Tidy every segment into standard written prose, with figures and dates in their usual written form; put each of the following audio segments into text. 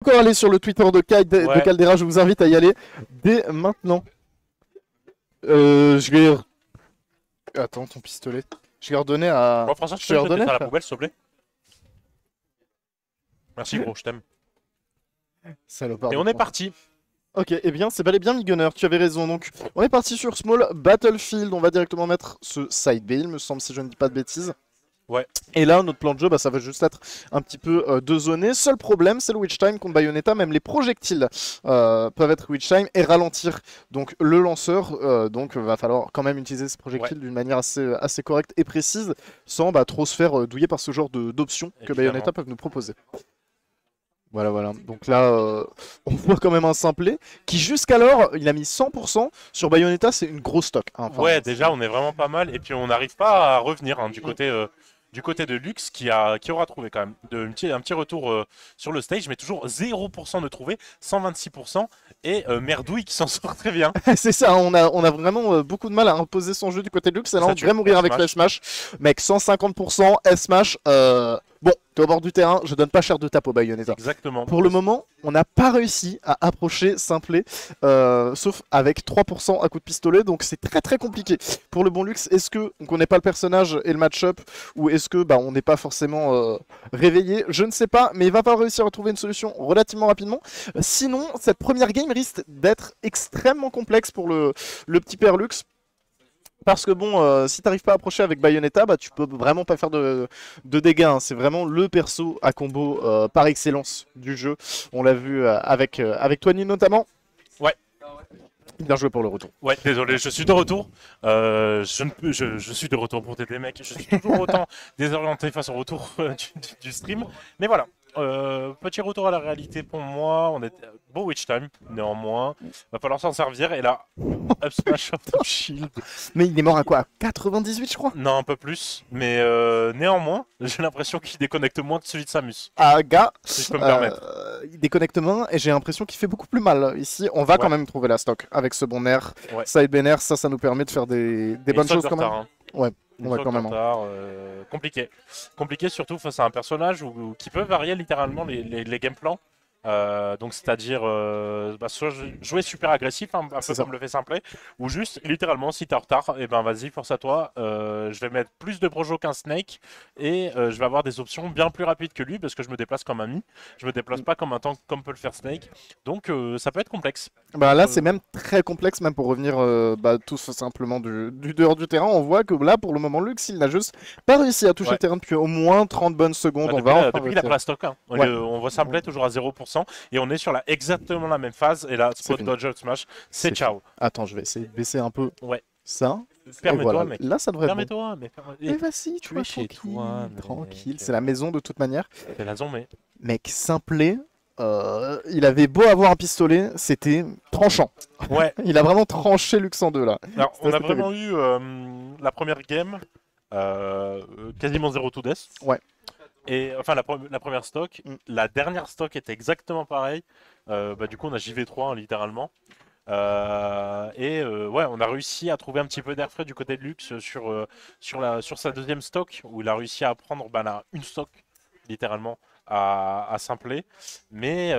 Encore aller sur le Twitter de Ouais. Caldera, je vous invite à y aller dès maintenant. Je vais... Attends, ton pistolet. Je vais redonner à... Bon, François, je Je peux vais le jeter redonner, ça à la frère. poubelle, s'il te plaît? Merci, gros, je t'aime. Salopard Et de on est con. parti. Ok, eh bien, c'est bel et bien Migunner, tu avais raison. Donc, on est parti sur Small Battlefield. On va directement mettre ce side B, il me semble, si je ne dis pas de bêtises. Ouais. Et là, notre plan de jeu, bah, ça va juste être un petit peu de zoner. Seul problème, c'est le Witch Time contre Bayonetta. Même les projectiles peuvent être Witch Time et ralentir donc le lanceur. Donc, va falloir quand même utiliser ce projectile d'une manière assez correcte et précise, sans bah, trop se faire douiller par ce genre d'options que Évidemment. Bayonetta peuvent nous proposer. Voilà, voilà. Donc là, on voit quand même un simplet qui, jusqu'alors, il a mis 100%. Sur Bayonetta, c'est une grosse stock. Hein. Enfin, Ouais, déjà, on est vraiment pas mal. Et puis, on n'arrive pas à revenir hein, du côté de Lux qui aura trouvé quand même un petit retour sur le stage, mais toujours 0% de trouvé, 126%. Et Merdouille qui s'en sort très bien. c'est ça, on a vraiment beaucoup de mal à imposer son jeu du côté de Lux. Et là, on devrait mourir avec le Smash. Mec, 150%, S-Smash. Bon, t'es au bord du terrain, je donne pas cher de tape au Bayonetta. Exactement. Pour le moment, on n'a pas réussi à approcher Simplet, sauf avec 3% à coup de pistolet, donc c'est très très compliqué. Pour le bon Lux, est-ce que on connaît pas le personnage et le match-up, ou est-ce que bah, on n'est pas forcément réveillé? Je ne sais pas, mais il va falloir réussir à trouver une solution relativement rapidement. Sinon, cette première game risque d'être extrêmement complexe pour le petit père Lux. Parce que bon, si t'arrives pas à approcher avec Bayonetta, bah tu peux vraiment pas faire de dégâts. Hein. C'est vraiment le perso à combo par excellence du jeu. On l'a vu avec Tony notamment. Ouais. Bien joué pour le retour. Ouais, désolé, je suis de retour. Je suis de retour pour t'aider, mec. Je suis toujours autant désorienté face au retour du stream. Mais voilà, petit retour à la réalité pour moi. On est beau Witch Time, néanmoins. Va falloir s'en servir. Et là, up smash, up shield. Mais il est mort à quoi? À 98, je crois. Non, un peu plus. Mais néanmoins, j'ai l'impression qu'il déconnecte moins de celui de Samus. Ah, gars, Si je peux me permettre. il déconnecte moins et j'ai l'impression qu'il fait beaucoup plus mal. Ici, on va quand même trouver la stock avec ce bon air. Ouais. Side Ben air, ça nous permet de faire des bonnes choses quand même. Hein. Ouais. Ouais, quand même. Compliqué. Compliqué surtout face à un personnage qui peut varier littéralement les game plans. Donc c'est-à-dire soit jouer super agressif, un peu comme le fait Simplet, ou juste littéralement si t'es en retard, et ben vas-y, force à toi, je vais mettre plus de projo qu'un Snake et je vais avoir des options bien plus rapides que lui parce que je me déplace comme un Mi, je me déplace pas comme un tank comme peut le faire Snake, donc ça peut être complexe. Bah là c'est même très complexe, même pour revenir tout simplement du dehors du terrain. On voit que là pour le moment Lux il n'a juste pas réussi à toucher le terrain depuis au moins 30 bonnes secondes. Bah, depuis qu'il a pris la stock, hein. On voit Simplet toujours à 0% et on est sur exactement la même phase et là spot dodge out smash, c'est ciao. Attends, je vais essayer de baisser un peu ça. Permets-toi, voilà. mec. Là, ça devrait être bon. Mais vas-y, tu es chez toi. Tranquille, c'est la maison de toute manière. C'est la zone, mais... Mec, Simplet, il avait beau avoir un pistolet, c'était tranchant. Ouais. Il a vraiment tranché Lux en deux, là. Alors, on a vraiment eu la première game, quasiment 0 to death. Ouais. Et enfin, la première stock. La dernière stock était exactement pareil. Du coup, on a JV3, hein, littéralement. Ouais, on a réussi à trouver un petit peu d'air frais du côté de Lux sur sa deuxième stock, où il a réussi à prendre une stock, littéralement, à Simplet. Mais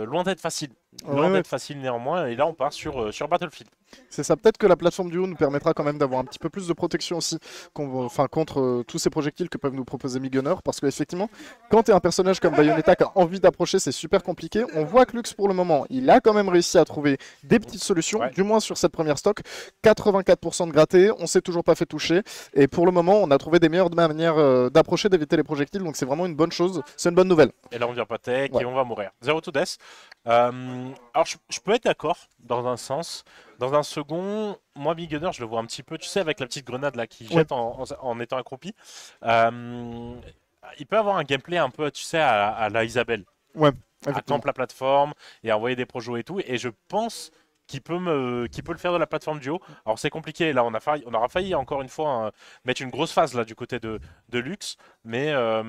loin d'être facile. Loin d'être facile néanmoins. Et là, on part sur Battlefield. C'est ça, peut-être que la plateforme du haut nous permettra quand même d'avoir un petit peu plus de protection aussi contre tous ces projectiles que peuvent nous proposer Migunner, parce qu'effectivement, quand tu es un personnage comme Bayonetta qui a envie d'approcher, c'est super compliqué. On voit que Lux, pour le moment, il a quand même réussi à trouver des petites solutions, du moins sur cette première stock. 84% de gratté, on s'est toujours pas fait toucher, et pour le moment, on a trouvé des meilleures manières d'approcher, d'éviter les projectiles, donc c'est vraiment une bonne chose, c'est une bonne nouvelle. Et là, on vient pas tech et on va mourir. 0 to death. Alors, je peux être d'accord dans un sens. Dans un second, moi, Migunner, je le vois un petit peu, tu sais, avec la petite grenade là qui jette en étant accroupi. Il peut avoir un gameplay un peu, tu sais, à la Isabelle. Ouais. À camp la plateforme et à envoyer des projos et tout. Et je pense qu'il peut le faire de la plateforme du haut. Alors c'est compliqué, là on aura failli encore une fois mettre une grosse phase là du côté de Lux. Mais là,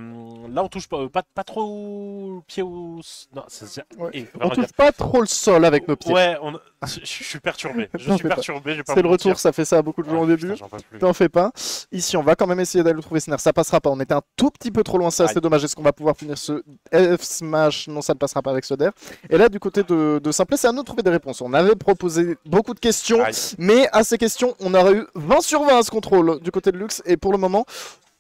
on touche pas trop le pied au. Non, Ouais. et, On touche pas trop le sol avec nos pieds. Ouais, je suis perturbé. Je suis perturbé. Je vais pas C'est vous le retour, mentir. ça fait ça à beaucoup de joueurs au début. T'en fais pas. Ici, on va quand même essayer d'aller le trouver Snare. Ça passera pas. On était un tout petit peu trop loin. C'est assez dommage. Est-ce qu'on va pouvoir finir ce F smash? Non, ça ne passera pas avec ce der. Et là, du côté de Simplet, c'est à nous de trouver des réponses. On avait proposé beaucoup de questions, mais à ces questions, on aurait eu 20 sur 20 à ce contrôle du côté de Lux. Et pour le moment,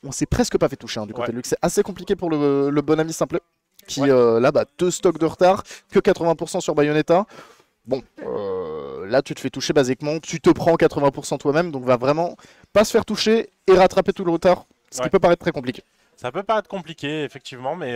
on s'est presque pas fait toucher du côté de Lux. C'est assez compliqué pour le bon ami Simplet, qui là, 2 stocks de retard, que 80% sur Bayonetta. Bon, là tu te fais toucher basiquement, tu te prends 80% toi-même, donc va vraiment pas se faire toucher et rattraper tout le retard, ce qui peut paraître très compliqué. Ça peut paraître compliqué, effectivement, mais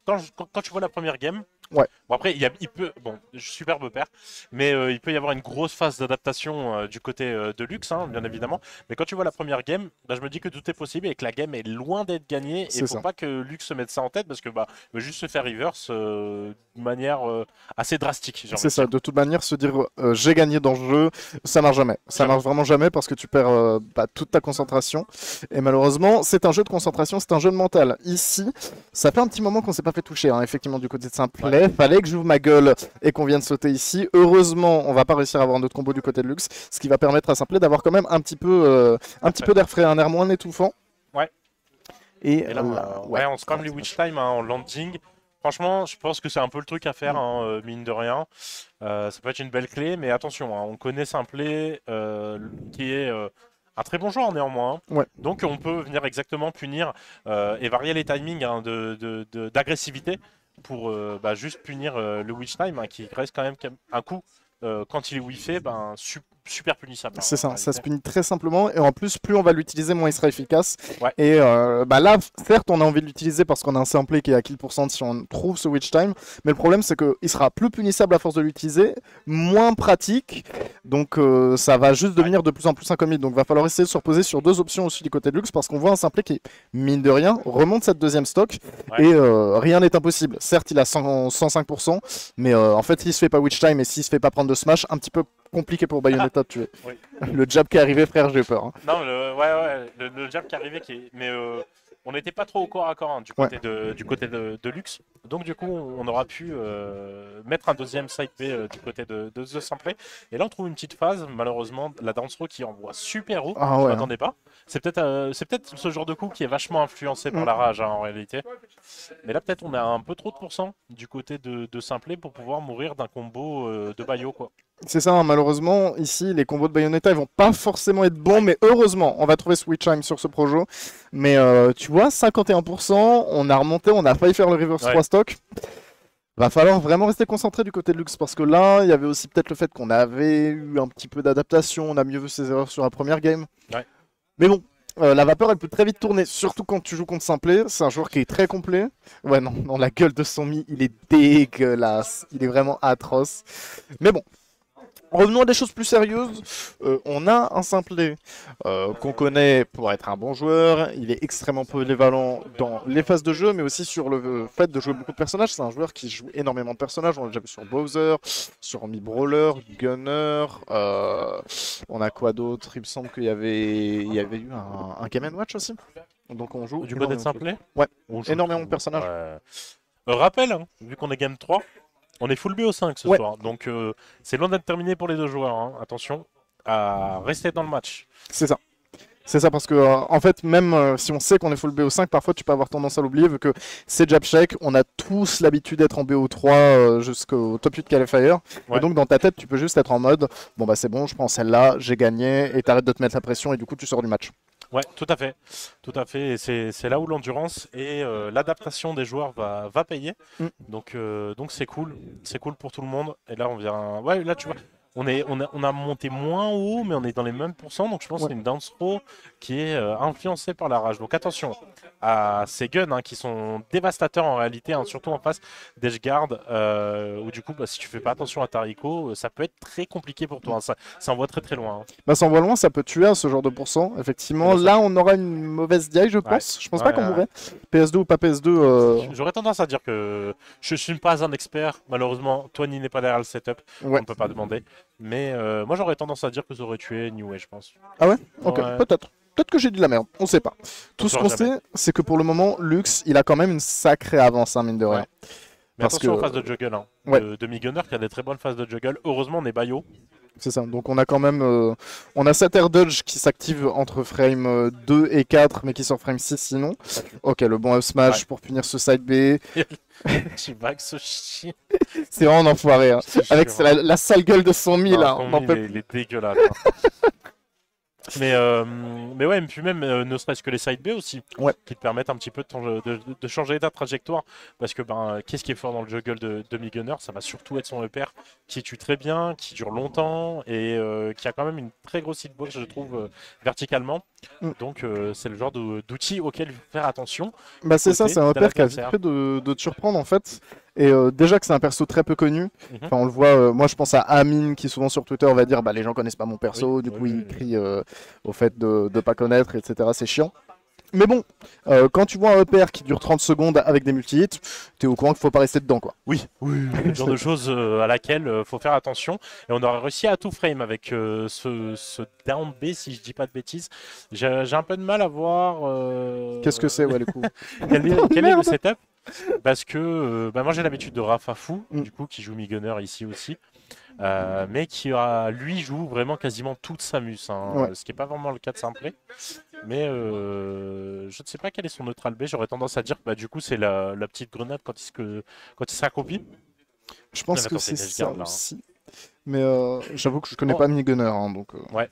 quand tu vois la première game, bon après il peut, bon, superbe paire, mais il peut y avoir une grosse phase d'adaptation du côté de Lux, hein, bien évidemment. Mais quand tu vois la première game, bah, je me dis que tout est possible et que la game est loin d'être gagnée. Et il faut pas que Lux se mette ça en tête parce que bah, il veut juste se faire reverse de manière assez drastique. C'est ça, de toute manière, se dire j'ai gagné dans le jeu, ça marche jamais. Ça marche vraiment jamais parce que tu perds toute ta concentration. Et malheureusement, c'est un jeu de concentration, c'est un jeu de mental. Ici, ça fait un petit moment qu'on s'est pas fait toucher, hein, effectivement, du côté de Simplet. Fallait que j'ouvre ma gueule et qu'on vienne sauter ici. Heureusement, on va pas réussir à avoir notre combo du côté de Lux, ce qui va permettre à Simplet d'avoir quand même un petit peu d'air frais, un air moins étouffant. Et là, on spam les Witch Time en landing. Franchement, je pense que c'est un peu le truc à faire, hein, mine de rien. Ça peut être une belle clé, mais attention, hein, on connaît Simplet, qui est un très bon joueur néanmoins. Donc on peut venir exactement punir et varier les timings hein, d'agressivité pour juste punir le Witch Time, hein, qui reste quand même un coup. Quand il est wifi, ben, super punissable. C'est ça, ça se punit très simplement. Et en plus, plus on va l'utiliser, moins il sera efficace. Et là, certes, on a envie de l'utiliser parce qu'on a un simplet qui est à kill % si on trouve ce Witch Time. Mais le problème, c'est qu'il sera plus punissable à force de l'utiliser, moins pratique. Donc ça va juste devenir de plus en plus incommode. Donc il va falloir essayer de se reposer sur 2 options aussi du côté de Lux parce qu'on voit un simplet qui, mine de rien, remonte cette deuxième stock. Et rien n'est impossible. Certes, il a 105%, mais en fait, s'il se fait pas Witch Time et s'il se fait pas prendre de smash, un petit peu compliqué pour Bayonetta de tuer. Le jab qui est arrivé, frère, j'ai peur. Hein. Non, le jab qui est arrivé, mais on n'était pas trop au corps à corps hein, du côté de Lux. Donc du coup, on aura pu mettre un deuxième side B du côté de The Simplet. Et là, on trouve une petite phase, malheureusement, la dance throw qui envoie super haut. Je ne m'attendais pas. C'est peut-être ce genre de coup qui est vachement influencé par la rage hein, en réalité. Mais là, peut-être on a un peu trop de pourcent du côté de Simplet pour pouvoir mourir d'un combo de Bayo, quoi. C'est ça, hein, malheureusement, ici, les combos de Bayonetta, ils vont pas forcément être bons, mais heureusement, on va trouver Switch Time sur ce projo. Mais tu vois, 51%, on a remonté, on a failli faire le reverse 3 stock. Va falloir vraiment rester concentré du côté de Lux, parce que là, il y avait aussi peut-être le fait qu'on avait eu un petit peu d'adaptation, on a mieux vu ses erreurs sur la première game. Mais bon, la vapeur, elle peut très vite tourner, surtout quand tu joues contre Simplet. C'est un joueur qui est très complet. Ouais, non, la gueule de son mi, il est dégueulasse. Il est vraiment atroce. Mais bon. Revenons à des choses plus sérieuses. On a un Simplet qu'on connaît pour être un bon joueur. Il est extrêmement polyvalent dans les phases de jeu, mais aussi sur le fait de jouer beaucoup de personnages. C'est un joueur qui joue énormément de personnages. On l'a déjà vu sur Bowser, sur Mi Brawler, Gunner. On a quoi d'autre? Il me semble qu'il y avait eu un Game & Watch aussi. Donc on joue du côté de Simplet. Ouais, énormément de personnages. Rappel, hein, vu qu'on est Game 3. On est full BO5 ce soir, donc c'est loin d'être terminé pour les deux joueurs. Hein. Attention à rester dans le match. C'est ça. C'est ça parce que en fait même si on sait qu'on est full BO5, parfois tu peux avoir tendance à l'oublier vu que c'est jab shake, on a tous l'habitude d'être en BO3 jusqu'au top 8 qualifier. Et donc dans ta tête tu peux juste être en mode bon bah c'est bon, je prends celle-là, j'ai gagné et t'arrêtes de te mettre la pression et du coup tu sors du match. Ouais, tout à fait. Et c'est là où l'endurance et l'adaptation des joueurs va payer. Donc c'est cool pour tout le monde. Et là on vient, là tu vois. On a monté moins haut, mais on est dans les mêmes pourcents. Donc je pense que c'est une dance throw qui est influencée par la rage. Donc attention à ces guns hein, qui sont dévastateurs en réalité, hein, surtout en face d'Edgeguard. Où du coup, si tu fais pas attention à Tariko, ça peut être très compliqué pour toi. Hein. Ça envoie très très loin. Hein. Bah, ça envoie loin, ça peut tuer à ce genre de pourcent. Effectivement, là on aura une mauvaise DI, je pense. Je pense pas qu'on mourrait. PS2 ou pas PS2. J'aurais tendance à dire que je suis pas un expert. Malheureusement, Tony n'est pas derrière le setup. On ne peut pas demander. Mais moi j'aurais tendance à dire que ça aurait tué New Way, je pense. Ah ouais? Ok, peut-être. Peut-être que j'ai dit de la merde, on sait pas. Tout ce qu'on sait, c'est que pour le moment, Lux, il a quand même une sacrée avance, hein, mine de rien. Mais attention en phase de juggle, hein, de Migunner qui a des très bonnes phases de juggle. Heureusement, on est Bayo. C'est ça, donc on a quand même on a cet air dodge qui s'active entre frame 2 et 4 mais qui sort frame 6 sinon. Ok, le bon up smash pour punir ce side B. ce chien. C'est vraiment un enfoiré, hein. Avec la sale gueule de son mi là. Il est dégueulasse. Mais ouais, et puis même ne serait-ce que les side B aussi, qui te permettent un petit peu de changer ta trajectoire. Parce que qu'est-ce qui est fort dans le juggle de Migunner? Ça va surtout être son EPR qui tue très bien, qui dure longtemps et qui a quand même une très grosse hitbox, je trouve, verticalement. Donc c'est le genre d'outil auquel il faut faire attention. Bah c'est ça, c'est un EPR qui a vite fait de te surprendre en fait. Et déjà que c'est un perso très peu connu, enfin, on le voit, moi je pense à Amine qui souvent sur Twitter va dire bah les gens connaissent pas mon perso, du coup il crie au fait de pas connaître, etc. C'est chiant. Mais bon, quand tu vois un EPR qui dure 30 secondes avec des multi-hits, t'es au courant qu'il faut pas rester dedans quoi. Oui, le genre de choses à laquelle faut faire attention. Et on aurait réussi à tout frame avec ce down B si je dis pas de bêtises. J'ai un peu de mal à voir... Qu'est-ce que c'est du coup quel est le setup? Parce que moi j'ai l'habitude de Rafafou, du coup, qui joue Migunner ici aussi, mais qui lui joue vraiment quasiment toute sa mus, hein, ce qui n'est pas vraiment le cas de Simplé. Mais je ne sais pas quel est son neutral B, j'aurais tendance à dire du coup c'est la petite grenade quand il s'accroupit. Je pense que c'est ça aussi. Mais j'avoue que je connais pas Migunner, hein, donc... Ouais.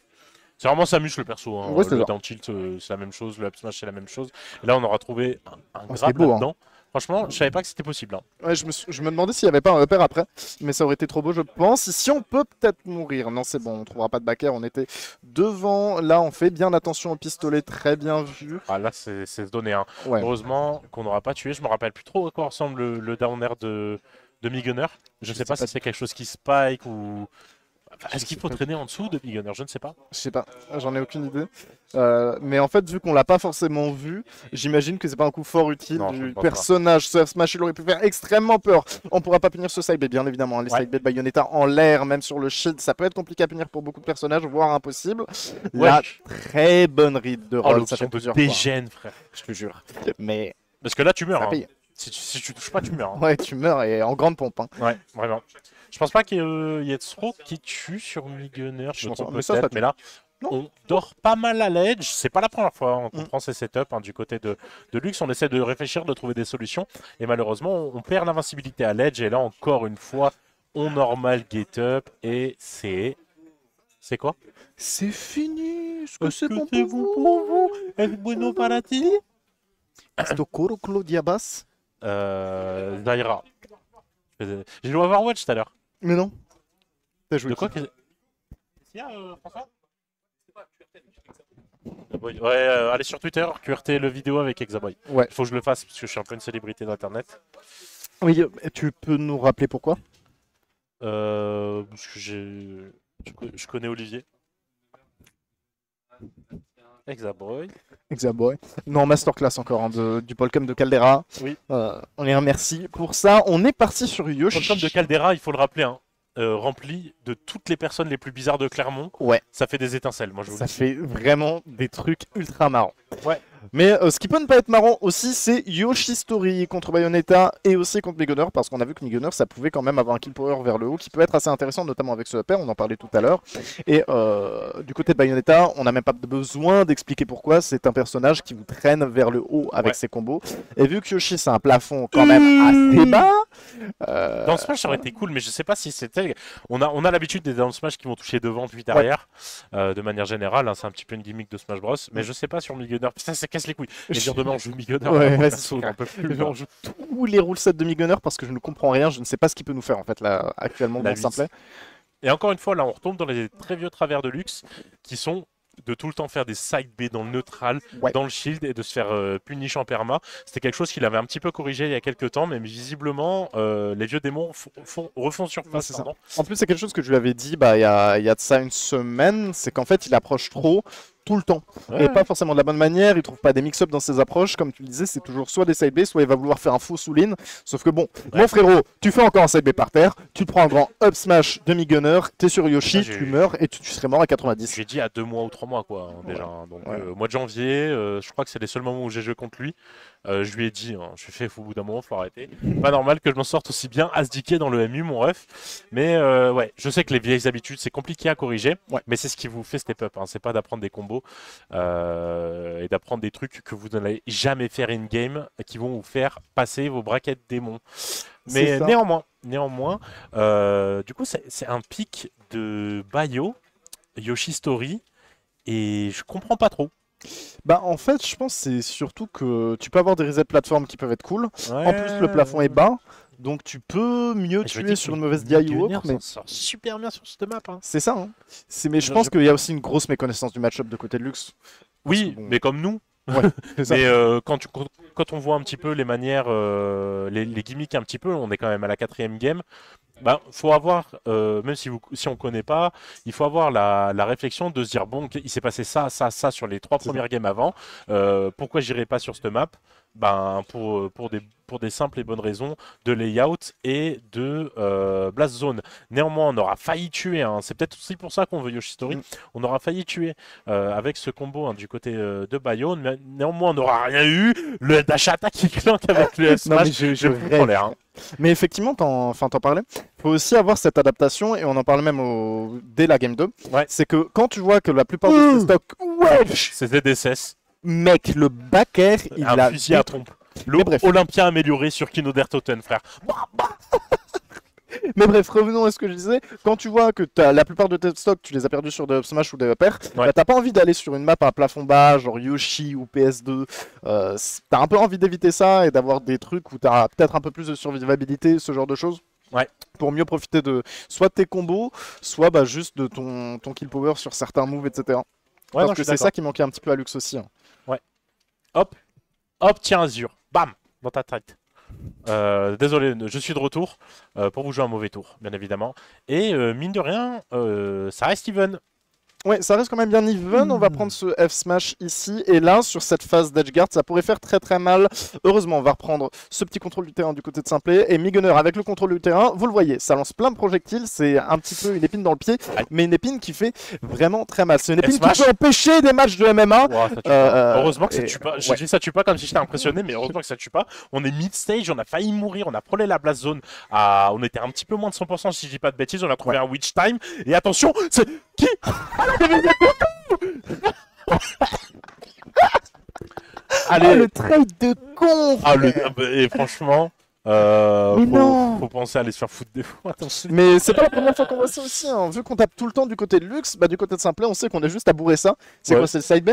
C'est vraiment Samus le perso, hein. Le down tilt c'est la même chose, le up smash c'est la même chose. Et là on aura trouvé un grab là-dedans. Franchement, je savais pas que c'était possible. Hein. Ouais, je me demandais s'il n'y avait pas un repère après, mais ça aurait été trop beau, je pense. Ici, on peut peut-être mourir. Non, c'est bon, on trouvera pas de backer. On était devant. Là, on fait bien attention au pistolet, très bien vu. Ah, là, c'est donné. Hein. Heureusement qu'on n'aura pas tué. Je me rappelle plus trop à quoi ressemble le down air de Migunner. Je sais pas si c'est quelque chose qui spike ou... Est-ce qu'il faut traîner en dessous de Migunner? Je ne sais pas. Je sais pas, j'en ai aucune idée. Mais en fait, vu qu'on l'a pas forcément vu, j'imagine que c'est pas un coup fort utile du personnage. Ce Smash, il aurait pu faire extrêmement peur. On pourra pas punir ce side B, bien évidemment. Les side B de Bayonetta en l'air, même sur le shield, ça peut être compliqué à punir pour beaucoup de personnages, voire impossible. La très bonne read de Roll, ça fait plusieurs fois. Dégène, frère. Je te jure. Mais parce que là, tu meurs. Hein. Si tu touches pas, tu meurs. Hein. Ouais, tu meurs et en grande pompe. Hein. Ouais, vraiment. Je pense pas qu'il y ait trop qui tue sur Migunner, mais là, on dort pas mal à l'edge. C'est pas la première fois qu'on prend ces setups du côté de Lux. On essaie de réfléchir, de trouver des solutions. Et malheureusement, on perd l'invincibilité à l'edge. Et là, encore une fois, on normal get up. Et c'est... C'est quoi? C'est fini. Est-ce que c'est bon pour vous? Est-ce bueno para ti? Stokoro Claudiabas Zaira. J'ai joué à Overwatch tout à l'heure. Mais non. T'as joué de quoi François? Ouais, allez sur Twitter, QRT le vidéo avec Exaboy. Ouais. Il faut que je le fasse parce que je suis un peu une célébrité d'internet. Oui, tu peux nous rappeler pourquoi? Parce que je connais Olivier. Exaboy. Non, masterclass encore hein, du Polcom de Caldera. Oui. On les remercie pour ça. On est parti sur Yoshi. Polcom de Caldera, il faut le rappeler, hein, rempli de toutes les personnes les plus bizarres de Clermont. Ouais. Ça fait des étincelles, moi je vous le dis. Ça fait vraiment des trucs ultra marrants. Ouais. Mais ce qui peut ne pas être marrant aussi, c'est Yoshi Story contre Bayonetta et aussi contre Migunner, parce qu'on a vu que Migunner, ça pouvait quand même avoir un kill power vers le haut, qui peut être assez intéressant, notamment avec ce upper, on en parlait tout à l'heure. Et du côté de Bayonetta, on n'a même pas besoin d'expliquer pourquoi, c'est un personnage qui vous traîne vers le haut avec ses combos. Et vu que Yoshi, c'est un plafond quand même assez bas... Dans le Smash, ça aurait été cool, mais je sais pas si c'était... On a l'habitude des down Smash qui vont toucher devant puis derrière, de manière générale, hein, c'est un petit peu une gimmick de Smash Bros, mais je sais pas sur Migunner, putain, ça casse les couilles. Et dire demain on joue Migunner, on joue tous les rulesets de Migunner parce que je ne comprends rien, je ne sais pas ce qu'il peut nous faire en fait là actuellement dans le simple. Et encore une fois, là on retombe dans les très vieux travers de Lux qui sont de tout le temps faire des side B dans le neutral, dans le shield et de se faire punish en perma. C'était quelque chose qu'il avait un petit peu corrigé il y a quelques temps, mais visiblement les vieux démons refont surface. En plus, c'est quelque chose que je lui avais dit il y a de ça une semaine, c'est qu'en fait il approche trop. tout le temps. Et pas forcément de la bonne manière, il trouve pas des mix-up dans ses approches, comme tu le disais, c'est toujours soit des side B, soit il va vouloir faire un faux sous-line. Sauf que bon, mon frérot, tu fais encore un side B par terre, tu te prends un grand up smash demi-gunner, t'es sur Yoshi, tu meurs et tu serais mort à 90. J'ai dit à 2 mois ou 3 mois quoi, déjà. Donc mois de janvier, je crois que c'est les seuls moments où j'ai joué contre lui. Je lui ai dit, je lui ai fait au bout d'un moment, faut arrêter. Pas normal que je m'en sorte aussi bien Asdiqué dans le MU, mon ref. Mais ouais, je sais que les vieilles habitudes, c'est compliqué à corriger, mais c'est ce qui vous fait step up. Hein. C'est pas d'apprendre des combos et d'apprendre des trucs que vous n'allez jamais faire in-game, qui vont vous faire passer vos braquettes démons. Mais néanmoins, du coup, c'est un pic de Bayo, Yoshi Story, et je comprends pas trop. Bah en fait je pense c'est surtout que tu peux avoir des resets plateformes qui peuvent être cool. En plus le plafond est bas, donc tu peux mieux tuer sur une mauvaise DI ou autre. Mais super bien sur cette map. Hein. C'est ça. Hein. Mais je pense qu'il y a aussi une grosse méconnaissance du match-up de côté de Lux. Oui, bon... mais comme nous. Ouais, mais quand on voit un petit peu les manières, les gimmicks un petit peu, on est quand même à la 4e game. Bah, faut avoir, même si on connaît pas, il faut avoir la réflexion de se dire bon, il s'est passé ça sur les 3 premières games avant. Pourquoi j'irai pas sur cette map? Ben pour des simples et bonnes raisons de layout et de blast zone. Néanmoins, on aura failli tuer. Hein, c'est peut-être aussi pour ça qu'on veut Yoshi Story. On aura failli tuer avec ce combo du côté de Bayo. Néanmoins, on n'aura rien eu. Le dash attack qui clanque avec le smash. Je prends l'air. Hein. Mais effectivement, t'en parlais. Il faut aussi avoir cette adaptation, et on en parle même dès la game 2. Ouais. C'est que quand tu vois que la plupart de tes stocks, c'était des cess. Mec, le backer, il a un fusil à pompe. L'Olympia amélioré sur Kino der Toten, frère. Mais bref, revenons à ce que je disais. Quand tu vois que la plupart de tes stocks, tu les as perdus sur des up smash ou des up air, bah, t'as pas envie d'aller sur une map à plafond bas, genre Yoshi ou PS2. T'as un peu envie d'éviter ça et d'avoir des trucs où t'as peut-être un peu plus de survivabilité, ce genre de choses. Ouais. Pour mieux profiter de soit de tes combos, soit bah, juste de ton kill power sur certains moves, etc. Ouais, parce que c'est ça qui manquait un petit peu à Lux aussi. Hein. Ouais. Hop, tiens Azure. Bam, dans ta tête. Désolé, je suis de retour pour vous jouer un mauvais tour, bien évidemment. Et mine de rien, ça reste even. Ouais, ça reste quand même bien even. On va prendre ce F-Smash ici. Et là, sur cette phase d'Edgeguard, ça pourrait faire très très mal. Heureusement, on va reprendre ce petit contrôle du terrain du côté de Simplet. Et Migunner, avec le contrôle du terrain, vous le voyez, ça lance plein de projectiles. C'est un petit peu une épine dans le pied, mais une épine qui fait vraiment très mal. C'est une épine qui peut empêcher des matchs de MMA. Wow, heureusement que ça tue pas. J'ai dit ça tue pas comme si j'étais impressionné, mais heureusement que ça tue pas. On est mid-stage, on a failli mourir, on a prôné la blast zone. On était un petit peu moins de 100% si je dis pas de bêtises. On a trouvé un witch time. Et attention, c'est qui? Allez, le trade de con. Et franchement, faut penser à aller se faire foutre des fois. Mais c'est pas la première fois qu'on voit ça aussi. Hein. Vu qu'on tape tout le temps du côté de Lux, bah du côté de Simplet, on sait qu'on est juste à bourrer ça. C'est quoi, c'est le side B?